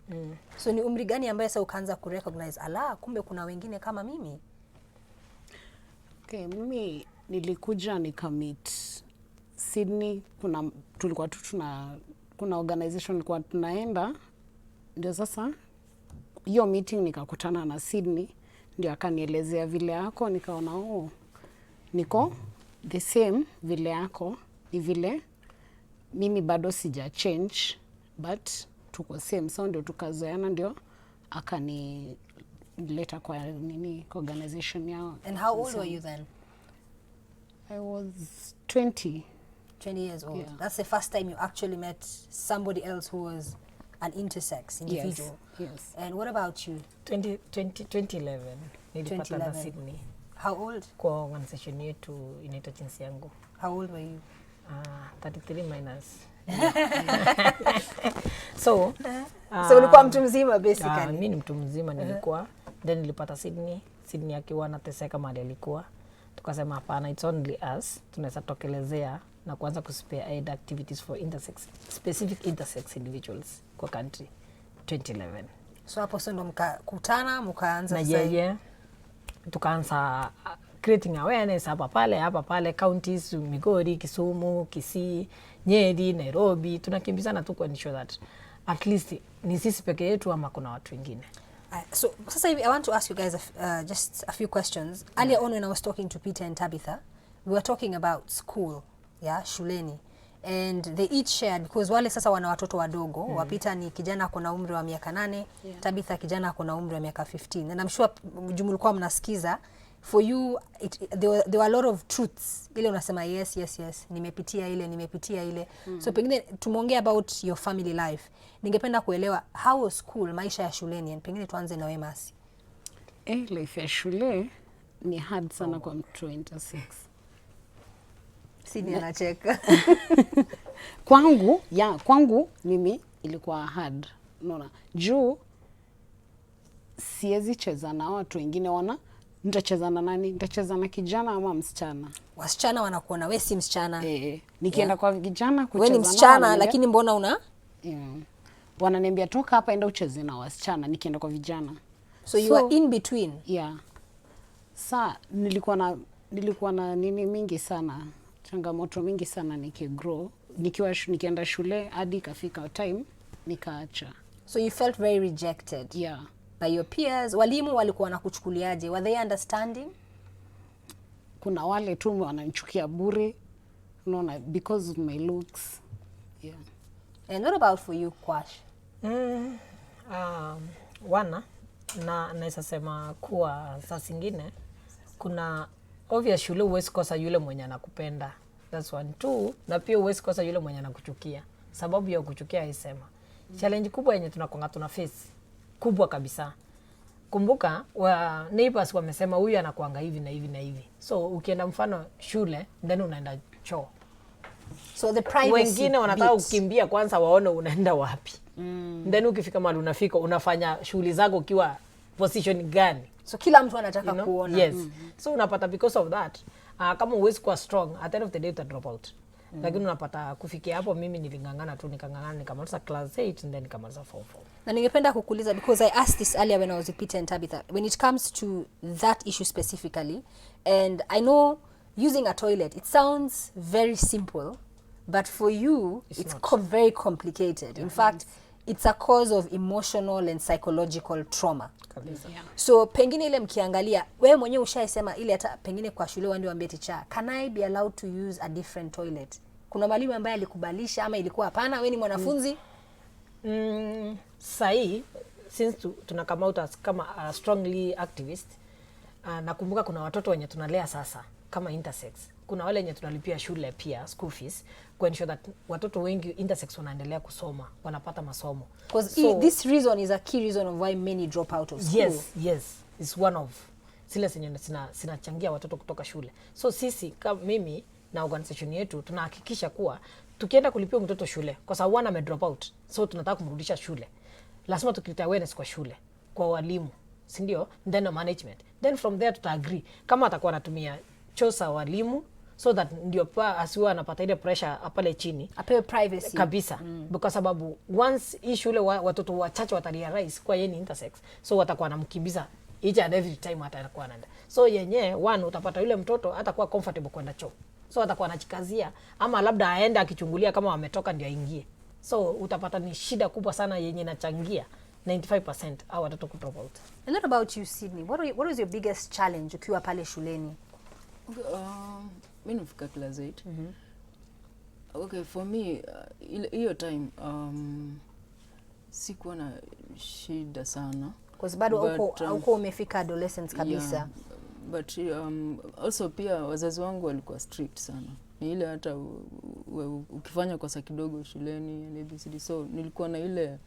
Speaker 1: So ni umri gani ambaye sasa ukaanza kurecognize kumbe kuna wengine kama mimi?
Speaker 4: Okay, mimi nilikuja nikamit Sydney, tulikuwa kuna organization nilikuwa tunaenda, ndio sasa hiyo meeting nikakutana na Sydney, ndio akanielezea vile yako, nikaona niko the same vile yako, ni vile mimi bado sija change but tuko same, so ndio tukazoeana, ndio akanileta kwa kwa organization yao.
Speaker 1: And how old were you then?
Speaker 4: I was 20
Speaker 1: years old.
Speaker 4: Yeah.
Speaker 1: That's the first time you actually met somebody else who was an intersex individual.
Speaker 4: Yes.
Speaker 1: And what about you?
Speaker 5: 2011 nilipata na Sydney.
Speaker 1: How old?
Speaker 5: Kwa organization yetu inaitwa jinsi yangu.
Speaker 1: How old were you?
Speaker 5: 33 minus. So
Speaker 1: ulikuwa mtu mzima basically.
Speaker 5: Mimi ni mtu mzima nilikuwa. Then nilipata Sydney akiwa anateseka mahali alikuwa. Tukasema hapana, it's only us. Tunaweza tokelezea na kuanza kuspare aid activities for specific intersex individuals kwa country 2011.
Speaker 1: So hapo ndo mkakutana mkaanza
Speaker 5: na yeye tukaanza creating awareness hapa pale counties, Migori, Kisumu, Kisii, Nyeri, Nairobi. Tunakimbizana tu kwa ensure that at least ni sisi peke yetu ama kuna watu wengine.
Speaker 1: So sasa hivi I want to ask you guys just a few questions. Earlier on when I was talking to Peter and Tabitha, we were talking about school, shuleni. and they each shared, because wale sasa wana watoto wadogo. Wapita ni kijana kuna umri wa miaka 8, Tabitha kijana kuna umri wa miaka 15, and I'm sure mlikuwa mnasikiza. For you there were a lot of truths ile unasema yes nimepitia ile. So pengine tumeongea about your family life, ningependa kuelewa how was school, maisha ya shuleni, and pengine tuanze na wewe Mercy.
Speaker 4: Life ya shule ni hard sana kwa mtu wa intersex.
Speaker 1: Sydney anacheka.
Speaker 4: Kwangu mimi ilikuwa hard. Unaona? Juu siwezi cheza na watu wengine nitacheza na nani? Nitacheza na kijana ama msichana?
Speaker 1: Wasichana wanakuona wewe si msichana.
Speaker 4: Nikienda kwa vijana kucheza
Speaker 1: wewe ni msichana lakini mbona una?
Speaker 4: Wananiambia toka hapa enda ucheze na wasichana, nikienda kwa vijana.
Speaker 1: So you are in between.
Speaker 4: Nilikuwa na nini mingi sana, changamoto mingi sana nikigrow, nikienda shule hadi kafika time nikaacha.
Speaker 1: So you felt very rejected by your peers. Walimu walikuwa wanakuchukuliaje? Were they understanding?
Speaker 4: Kuna wale tu wananichukia bure, unaona, because of my looks.
Speaker 1: And what about for you, Kwash?
Speaker 5: Naweza sema kuwa saa zingine kuna obvious shule huwezi kosa yule mwenye anakupenda. That's 1. 2, na pia huwezi kosa yule mwenye anakuchukia. Sababu ya kuchukia haisema. Challenge kubwa yenye tuna face kubwa kabisa. Kumbuka neighbors wamesema huyu anakuanga hivi na hivi na hivi. So ukienda mfano shule then unaenda choo.
Speaker 1: So the privacy
Speaker 5: wengine wanataka kukimbia kwanza waone unaenda wapi. Then ukifika mahali unafika unafanya shughuli zako ukiwa position gani.
Speaker 1: So kila mtu anataka kuona.
Speaker 5: Yes. So unapata because of that kama uwezi kuwa strong at the end of the day uta drop out. Lakini unapata kufikia hapo mimi nikangangana nikamaliza class 8 and then nikamaliza form 4.
Speaker 1: Na ningependa kukuuliza, because I asked this earlier when I was with Peter and Tabitha, when it comes to that issue specifically, and I know using a toilet, it sounds very simple, but for you it's very complicated. In fact, it's a cause of emotional and psychological trauma. So pengine ile mkiangalia, wewe mwenyewe ushaisema ile hata pengine kwa shule wandi waambie teacher, can I be allowed to use a different toilet? Kuna mwalimu ambaye alikubalisha ama ilikuwa hapana, wewe ni mwanafunzi?
Speaker 5: Sahi, since tuna come out as kama strongly activist, nakumbuka kuna watoto wenye tunalea sasa kama intersex. Kuna wale wenye tunalipia shule pia school fees ku ensure that watoto wengi intersex wanaendelea kusoma, wanapata masomo.
Speaker 1: Because this reason is a key reason of why many drop out of school.
Speaker 5: Yes, it's one of zile zenye zinachangia watoto kutoka shule. So sisi kama mimi na organization yetu tunahakikisha kuwa tukienda kulipia mtoto shule kwa sababu wana drop out, so tunataka kumrudisha shule, lazima tukileta awareness kwa shule, kwa walimu, si ndio? Then management, then from there tuta agree kama atakuwa anatumia chosa walimu, so that ndio asiwe anapata ile pressure pale chini,
Speaker 1: apewe privacy
Speaker 5: kabisa. Because sababu once hii shule watoto wachache watarealize kwa yeye ni intersex, so watakuwa wanamkimbiza each and every time atakuwa anaenda. So yenyewe utapata yule mtoto hatakuwa comfortable kwenda choo, so atakuwa anachikazia ama labda aende akichungulia kama wametoka ndio aingie. So utapata ni shida kubwa sana yenye inachangia 95% au watoto ku drop out.
Speaker 1: And what about you, Sydney? What was your biggest challenge ukiwa pale shuleni?
Speaker 7: Mimi nafika class 8. Okay, for me hiyo time sikuwa na shida sana
Speaker 1: because bado uko umefika adolescence kabisa.
Speaker 7: But also pia wazazi wangu walikuwa strict sana. Ni ile hata ukifanya kosa kidogo shuleni ni ABCD, so nilikuwa na ile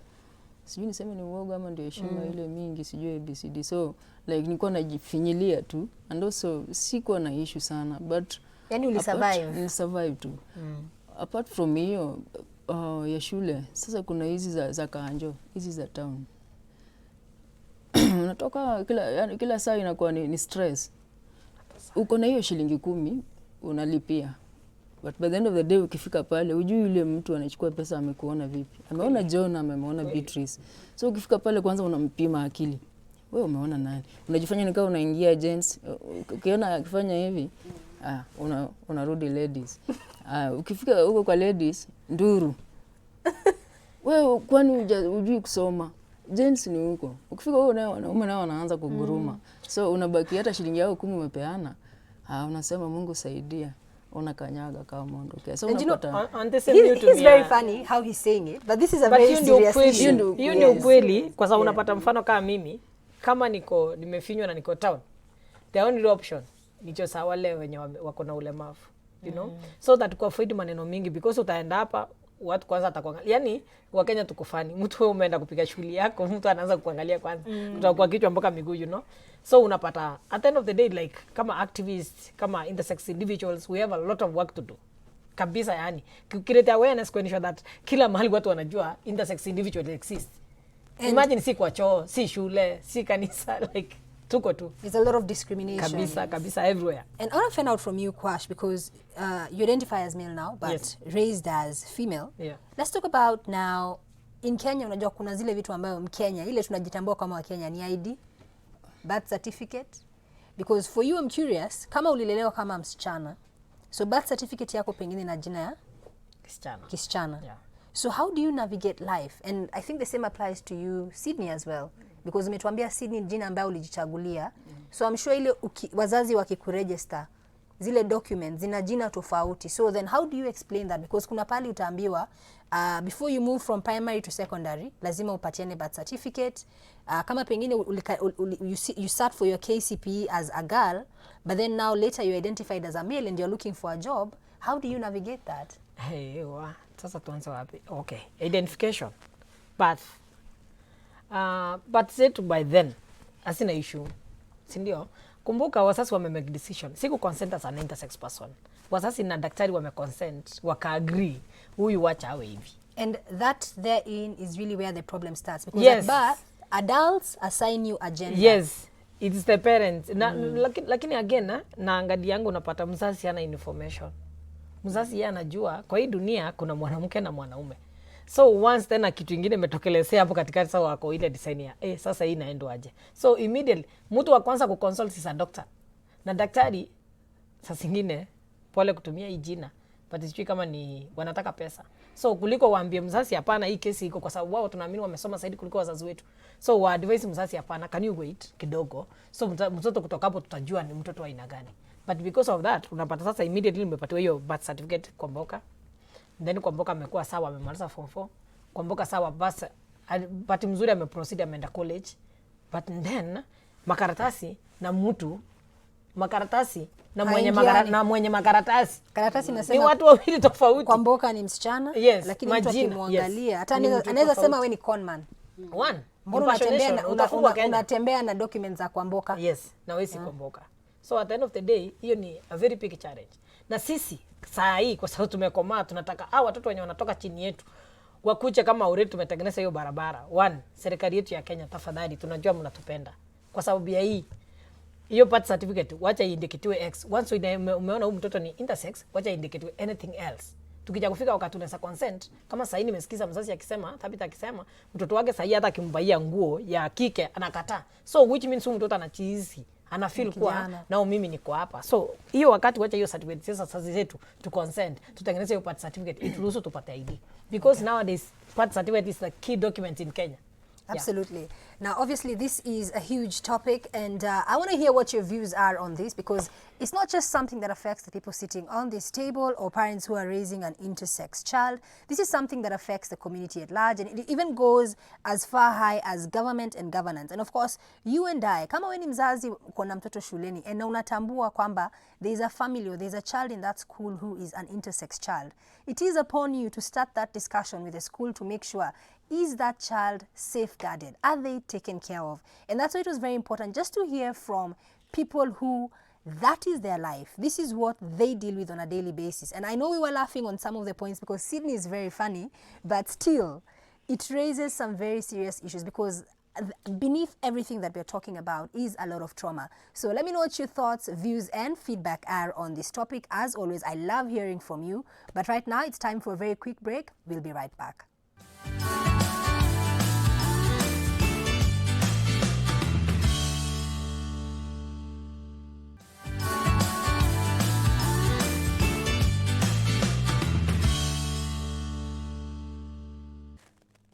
Speaker 7: sijui niseme ni uoga ama ndio heshima ile mingi, sijui ABCD, so like nilikuwa najifinyilia tu, and also sikuwa na issue sana, but
Speaker 1: yani
Speaker 7: survive tu. Apart from hiyo ya shule, sasa kuna hizi za kanjo, hizi za town. Unatoka kila saa inakuwa ni stress. Uko na hiyo shilingi 10 unalipia, but by the end of the day ukifika pale hujui yule mtu anachukua pesa amekuona vipi. Ameona John, ameona Beatrice. So ukifika pale kwanza unampima akili. Wewe umeona nani? Unajifanya ni kama unaingia gents. Ukiona akifanya hivi, unarudi ladies. Ukifika huko kwa ladies, nduru. Wewe kwani hujui kusoma? Gents ni huko. Ukifika huko nao wanaume nao wanaanza kuguruma. So unabaki hata shilingi yako 10 umepeana. Unasema Mungu saidia. unakanyaga kama umeondokea. So
Speaker 1: And you know,
Speaker 7: unapata
Speaker 5: On the same note,
Speaker 1: he's very funny how he's saying it, but this is a
Speaker 5: but
Speaker 1: very
Speaker 5: hiyo ndio
Speaker 1: serious
Speaker 5: ukweli.
Speaker 1: issue.
Speaker 5: Hiyo ndio
Speaker 1: Yes.
Speaker 5: ukweli kwa sababu unapata mfano kama mimi kama nimefinywa na niko town, the only option ni chosa wale wenye wako na ulemavu, you know, so that kwa avoid maneno mingi, because utaenda hapa watu kwanza atakuangalia. Yani Wakenya tukufani, mtu wewe umeenda kupiga shughuli yako, mtu anaanza kuangalia kwanza, utakuwa kichwa mpaka miguu, you know. So unapata at the end of the day, like kama activists, kama intersex individuals, we have a lot of work to do kabisa. Yani create awareness, kuonyesha that kila mahali watu wanajua intersex individuals exist. Imagine si kwa choo, si shule, si kanisa, like tuko tu
Speaker 1: There's a lot of discrimination.
Speaker 5: kabisa everywhere.
Speaker 1: And I want to find out from you, Kwash, because you identify as male now, but
Speaker 5: Yes.
Speaker 1: raised as female.
Speaker 5: Yeah.
Speaker 1: Let's talk about now, in Kenya, unajua kuna zile vitu ambayo Mkenya, ile tunajitambua kama wa Kenya ni ID, birth certificate. Because for you, I'm curious, kama ulilelewa kama msichana, so birth certificate yako pengine na jina ya kisichana.
Speaker 5: Yeah.
Speaker 1: So how do you navigate life? And I think the same applies to you, Sydney, as well. Because umetuambia Sydney jina ambayo ulijichagulia. So I'm sure ile wazazi wakikuregister, zile documents zina jina tofauti. So then how do you explain that? Because kuna pali utaambiwa, before you move from primary to secondary, lazima upatiane birth certificate. Kama pengine you sat for your KCPE as a girl, but then now later you identified as a male and you're looking for a job. How do you navigate that?
Speaker 5: Hey, sasa tuanze wapi? Okay, identification, birth. But zetu by then asina issue, si ndio? Kumbuka wazazi wame make decision, siku consent as an intersex person. Wazazi na daktari wame consent, waka agree huyu wacha awe hivi.
Speaker 1: And that therein is really where the problem starts, because
Speaker 5: Yes.
Speaker 1: at birth adults assign you a gender.
Speaker 5: Yes, it's the parents. Lakini again na angadi yangu unapata mzazi hana information. Mzazi yeye anajua kwa hii dunia kuna mwanamke na mwanaume. So once tena kitu kingine imetokelezea hapo katikati, sasa wako ile design ya sasa hii inaenda aje. So immediately mtu wa kwanza kuconsult is a doctor. Na daktari sasa zingine pole kutumia hii jina, but sijui kama ni wanataka pesa. So kuliko waambie mzazi hapana, hii kesi iko, kwa sababu wao tunaamini wamesoma zaidi kuliko wazazi wetu. So wa advise mzazi hapana, can you wait kidogo? So mtoto kutoka hapo tutajua ni mtoto wa aina gani. But because of that unapata sasa immediately nimepatiwa hiyo birth certificate kwa Mboka. Then kwa Mboka amekuwa sawa, amemaliza form 4. Kwa Mboka sawa, basi but mzuri ameproceed, ameenda college. But then makaratasi na mtu makaratasi na mwenye makaratasi
Speaker 1: Karatasi
Speaker 5: ni
Speaker 1: inasema
Speaker 5: watu wawili tofauti.
Speaker 1: kwa Mboka ni msichana,
Speaker 5: Yes,
Speaker 1: lakini mtu
Speaker 5: majina,
Speaker 1: akimwangalia hata
Speaker 5: Ni mtu
Speaker 1: anaweza sema
Speaker 5: tofauti.
Speaker 1: wewe ni conman.
Speaker 5: One,
Speaker 1: Mbona unatembea
Speaker 5: impersonation, utafungwa Kenya.
Speaker 1: unatembea na documents za kwa Mboka?
Speaker 5: Yes, na wewe si Mboka. So at the end of the day, hiyo ni a very big challenge. Na sisi saa hii kwa sababu tumekomaa, tunataka watoto wenye wanatoka chini yetu wakuche kama already tumetengeneza hiyo barabara. One, serikali yetu ya Kenya, tafadhali, tunajua mnatupenda. Kwa sababu ya hiyo birth certificate wacha iindiketiwe X. Once umeona huyu mtoto ni intersex, wacha iindiketiwe anything else. Tukija kufika wakati tunaweza consent, kama sasa nimesikiza mzazi akisema, Thabita akisema mtoto wake sasa hata akimbaia nguo ya kike anakataa. So which means huyu mtoto anachizi, ana feel kwa nao mimi niko hapa. So hiyo wakati wacha hiyo certificate sasa zetu to consent, tutengeneze hiyo birth certificate ituruhusu tupate ID. Because nowadays birth certificate is the key document in Kenya.
Speaker 1: Absolutely. Yeah. Now, obviously, this is a huge topic, and I want to hear what your views are on this, because it's not just something that affects the people sitting on this table or parents who are raising an intersex child. This is something that affects the community at large, and it even goes as far high as government and governance. And of course, you and I, kama we ni mzazi kuna mtoto shuleni, and unatambua kwamba there is a family or there is a child in that school who is an intersex child, it is upon you to start that discussion with the school to make sure, is that child safeguarded? Are they taken care of? And that's why it was very important just to hear from people who that is their life. This is what they deal with on a daily basis. And I know we were laughing on some of the points because Sydney is very funny, but still it raises some very serious issues, because beneath everything that we're talking about is a lot of trauma. So let me know what your thoughts, views, and feedback are on this topic. As always, I love hearing from you. But right now, it's time for a very quick break. We'll be right back.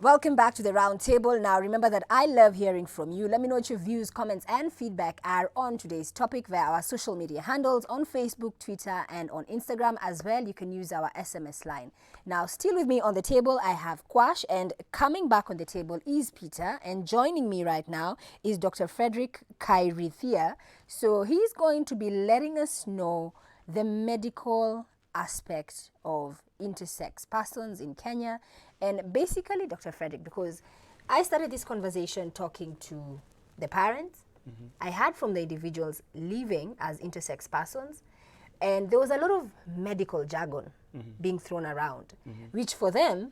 Speaker 1: Welcome back to the round table. Now, remember that I love hearing from you. Let me know what your views, comments, and feedback are on today's topic via our social media handles on Facebook, Twitter, and on Instagram as well. You can use our SMS line. Now, still with me on the table, I have Kwash, and coming back on the table is Peter, and joining me right now is Dr. Frederick Kairithia. So he's going to be letting us know the medical aspect of intersex persons in Kenya. And basically, Dr. Frederick, because I started this conversation talking to the parents, I heard from the individuals living as intersex persons, and there was a lot of medical jargon being thrown around, which for them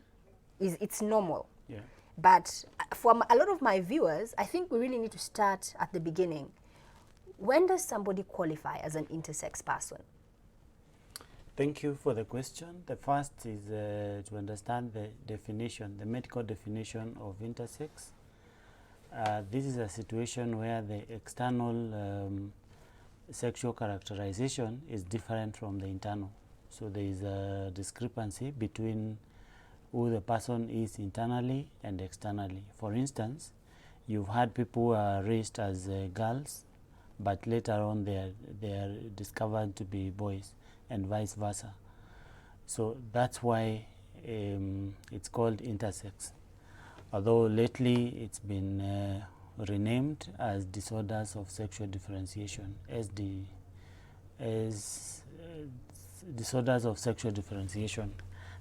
Speaker 1: it's normal.
Speaker 6: Yeah.
Speaker 1: But for a lot of my viewers, I think we really need to start at the beginning. When does somebody qualify as an intersex person?
Speaker 6: Thank you for the question. The first is to understand the definition, the medical definition of intersex. This is a situation where the external sexual characterization is different from the internal. So there is a discrepancy between who the person is internally and externally. For instance, you've had people who are raised as girls, but later on they are discovered to be boys, and vice versa. So that's why it's called intersex. Although lately it's been renamed as disorders of sexual differentiation, disorders of sexual differentiation,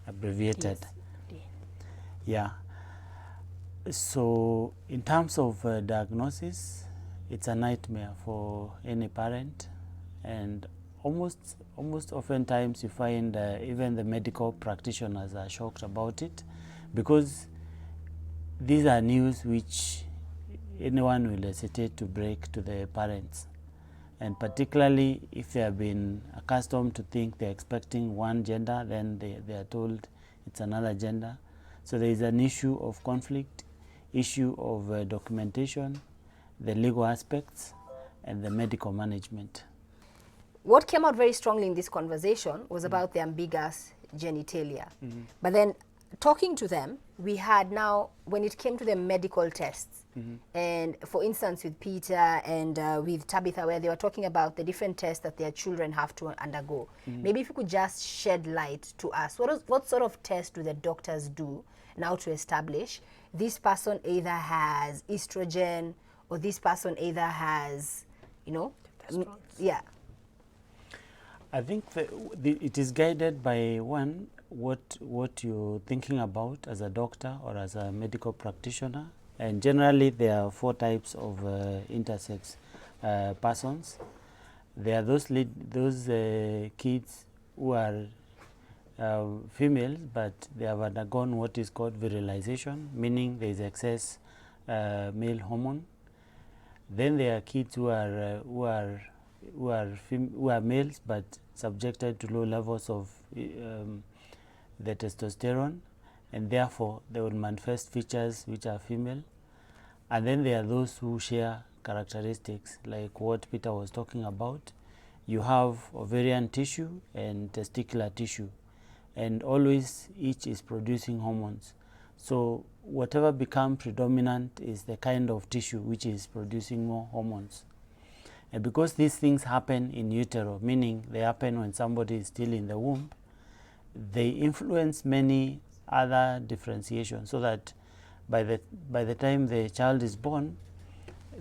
Speaker 6: abbreviated.
Speaker 1: Yes.
Speaker 6: Yeah. So in terms of diagnosis, it's a nightmare for any parent, and almost oftentimes you find even the medical practitioners are shocked about it, because these are news which anyone will hesitate to break to the parents, and particularly if they have been accustomed to think they're expecting one gender, then they are told it's another gender. So there is an issue of conflict, issue of documentation, the legal aspects, and the medical management.
Speaker 1: What came out very strongly in this conversation was about the ambiguous genitalia. But then talking to them, we had now, when it came to the medical tests, and for instance with Peter and with Tabitha, where they were talking about the different tests that their children have to undergo. Maybe if you could just shed light to us, what sort of tests do the doctors do now to establish this person either has estrogen or this person either has, you know, yeah.
Speaker 6: I think it is guided by one, what you're thinking about as a doctor or as a medical practitioner. And generally there are 4 types of intersex persons. There are those kids who are females, but they have undergone what is called virilization, meaning there is excess male hormone. Then there are kids who are males but subjected to low levels of the testosterone, and therefore they will manifest features which are female. And then there are those who share characteristics like what Peter was talking about. You have ovarian tissue and testicular tissue, and always each is producing hormones. So whatever becomes predominant is the kind of tissue which is producing more hormones. And because these things happen in utero, meaning they happen when somebody is still in the womb, they influence many other differentiations, so that by the time the child is born,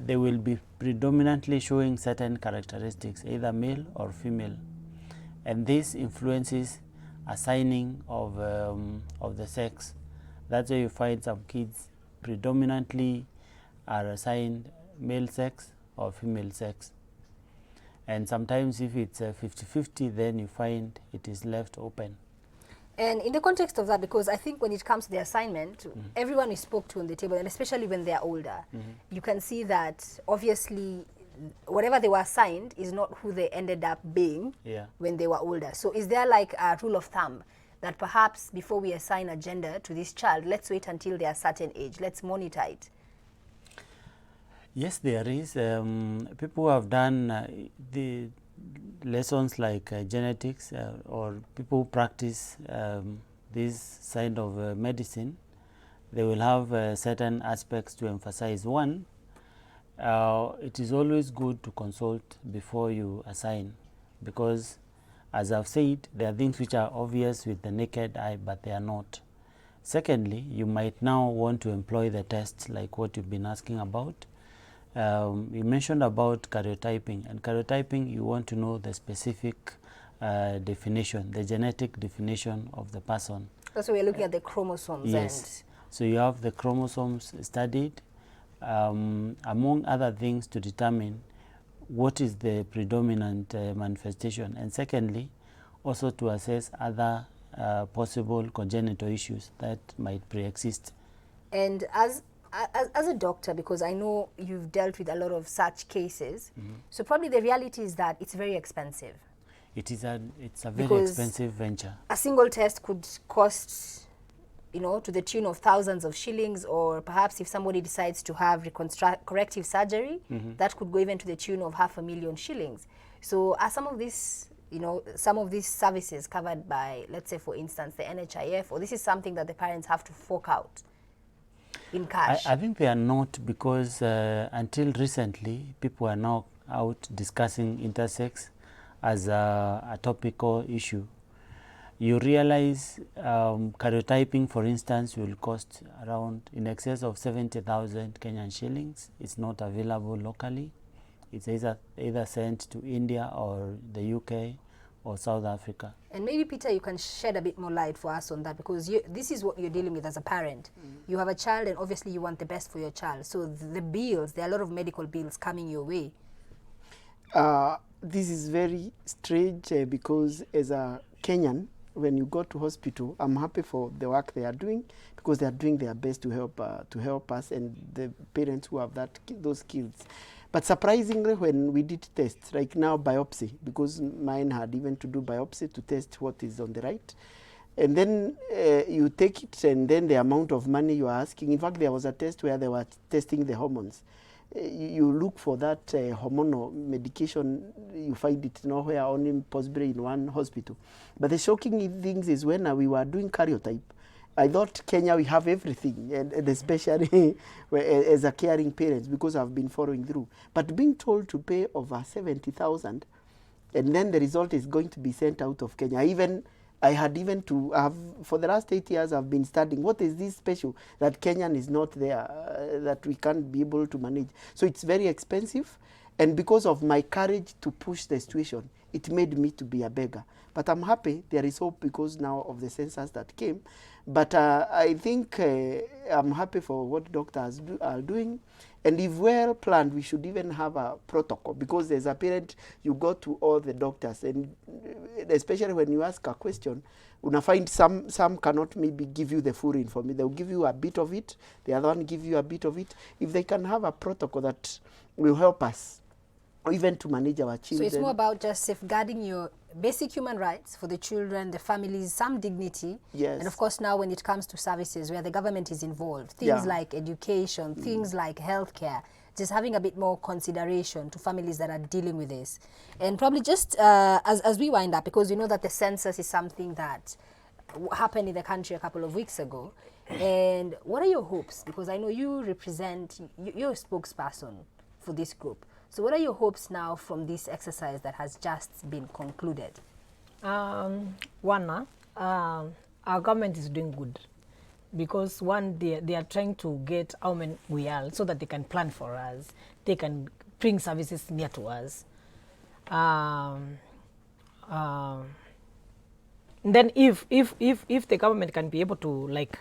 Speaker 6: they will be predominantly showing certain characteristics, either male or female. And this influences assigning of the sex. That's why you find some kids predominantly are assigned male sex or female sex. And sometimes if it's 50-50, then you find it is left open.
Speaker 1: And in the context of that, because I think when it comes to the assignment, everyone we spoke to on the table, and especially when they're older, you can see that obviously whatever they were assigned is not who they ended up being when they were older. So is there like a rule of thumb that perhaps before we assign a gender to this child, let's wait until they are a certain age, let's monitor it?
Speaker 6: Yes, there is. People who have done the lessons like genetics or people who practice this side of medicine, they will have certain aspects to emphasize. One, it is always good to consult before you assign, because as I've said, there are things which are obvious with the naked eye, but they are not. Secondly, you might now want to employ the tests like what you've been asking about. You mentioned about karyotyping, and karyotyping, you want to know the specific definition, the genetic definition of the person.
Speaker 1: So we're looking at the chromosomes.
Speaker 6: Yes. So you have the chromosomes studied, among other things, to determine what is the predominant manifestation, and secondly, also to assess other possible congenital issues that might pre-exist.
Speaker 1: And as a doctor, because I know you've dealt with a lot of such cases, so probably the reality is that it's very expensive.
Speaker 6: It's a very
Speaker 1: Because
Speaker 6: expensive venture.
Speaker 1: A single test could cost, you know, to the tune of thousands of shillings, or perhaps if somebody decides to have corrective surgery, that could go even to the tune of 500,000 shillings. So are some of these, you know, some of these services covered by, let's say, for instance, the NHIF, or this is something that the parents have to fork out in cash?
Speaker 6: I think they are not, because until recently, people are now out discussing intersex as a topical issue. You realize karyotyping, for instance, will cost around in excess of 70,000 Kenyan shillings. It's not available locally. It's either sent to India or the UK or South Africa.
Speaker 1: And maybe, Peter, you can shed a bit more light for us on that, because this is what you're dealing with as a parent. You have a child, and obviously you want the best for your child. So the bills, there are a lot of medical bills coming your way.
Speaker 3: This is very strange because as a Kenyan, when you go to hospital, I'm happy for the work they are doing, because they are doing their best to help us and the parents who have those skills. But surprisingly, when we did tests, like now biopsy, because mine had even to do biopsy to test what is on the right, and then you take it, and then the amount of money you are asking. In fact, there was a test where they were testing the hormones. You look for that hormonal medication, you find it nowhere, only possibly in one hospital. But the shocking thing is when we were doing karyotype, I thought Kenya, we have everything, and especially as a caring parents, because I've been following through. But being told to pay over 70,000, and then the result is going to be sent out of Kenya. I had even to have, for the last 8 years, I've been studying what is this special that Kenyan is not there, that we can't be able to manage. So it's very expensive, and because of my courage to push the situation, it made me to be a beggar. But I'm happy there is hope because now of the census that came. But I think I'm happy for what doctors are doing. And if well planned, we should even have a protocol, because as a parent, you go to all the doctors, and especially when you ask a question, you find some cannot maybe give you the full information. They'll give you a bit of it, the other one give you a bit of it. If they can have a protocol that will help us, or even to manage our children.
Speaker 1: So it's more about just safeguarding your basic human rights for the children, the families, some dignity.
Speaker 3: Yes.
Speaker 1: And of course, now when it comes to services where the government is involved, things like education, things like healthcare, just having a bit more consideration to families that are dealing with this. And probably just as we wind up, because you know that the census is something that happened in the country a couple of weeks ago. And what are your hopes? Because I know you represent, you're a spokesperson for this group. So what are your hopes now from this exercise that has just been concluded?
Speaker 5: One, our government is doing good, because one, they are trying to get how many we are, so that they can plan for us. They can bring services near to us. Then if the government can be able to, like,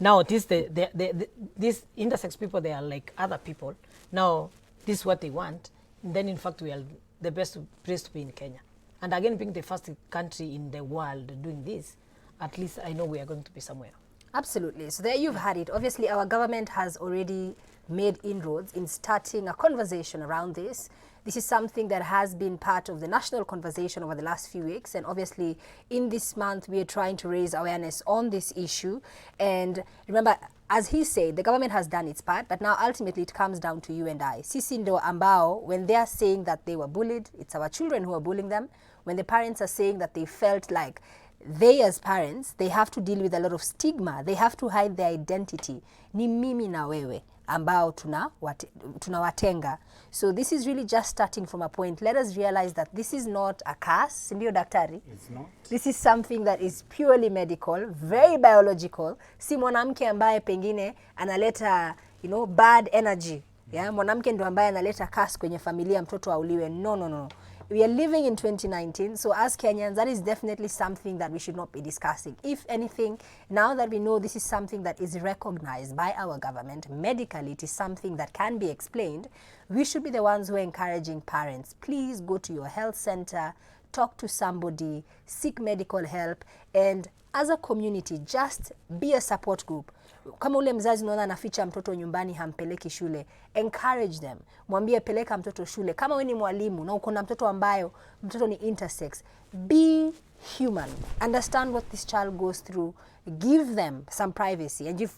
Speaker 5: now these intersex people, they are like other people. Now this is what they want. Then in fact we are the best place to be in Kenya. And again, being the first country in the world doing this, at least I know we are going to be somewhere.
Speaker 1: Absolutely. So there you've had it. Obviously, our government has already made inroads in starting a conversation around this. This is something that has been part of the national conversation over the last few weeks. And obviously, in this month, we are trying to raise awareness on this issue. And remember, as he said, the government has done its part, but now ultimately it comes down to you and I. Sisi ndo ambao, when they are saying that they were bullied, it's our children who are bullying them. When the parents are saying that they felt like they as parents, they have to deal with a lot of stigma. They have to hide their identity. Ni mimi na wewe ambao tunawatenga. So this is really just starting from a point. Let us realize that this is not a curse, sindio daktari?
Speaker 6: It's not.
Speaker 1: This is something that is purely medical, very biological. Si mwanamke ambaye pengine analeta, bad energy. Yeah? Mwanamke ndo ambaye analeta curse kwenye familia mtoto auliwe. No. We are living in 2019, so as Kenyans, that is definitely something that we should not be discussing. If anything, now that we know this is something that is recognized by our government, medically it is something that can be explained, we should be the ones who are encouraging parents. Please go to your health center, talk to somebody, seek medical help, and as a community, just be a support group. Kama ule mzazi unaona anaficha mtoto nyumbani hampeleki shule, encourage them. Mwambie peleka mtoto shule. Kama wewe ni mwalimu na uko na mtoto ambayo mtoto ni intersex, be human. Understand what this child goes through. Give them some privacy. And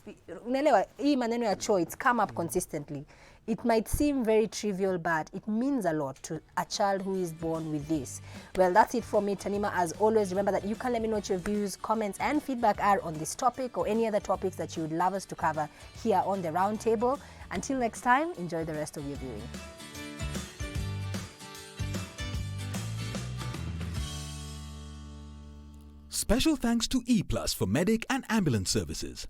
Speaker 1: unaelewa hii maneno ya choo, it's come up consistently. It might seem very trivial, but it means a lot to a child who is born with this. Well, that's it for me, Tanima. As always, remember that you can let me know what your views, comments, and feedback are on this topic or any other topics that you would love us to cover here on the round table. Until next time, enjoy the rest of your viewing.
Speaker 8: Special thanks to E+ for medic and ambulance services.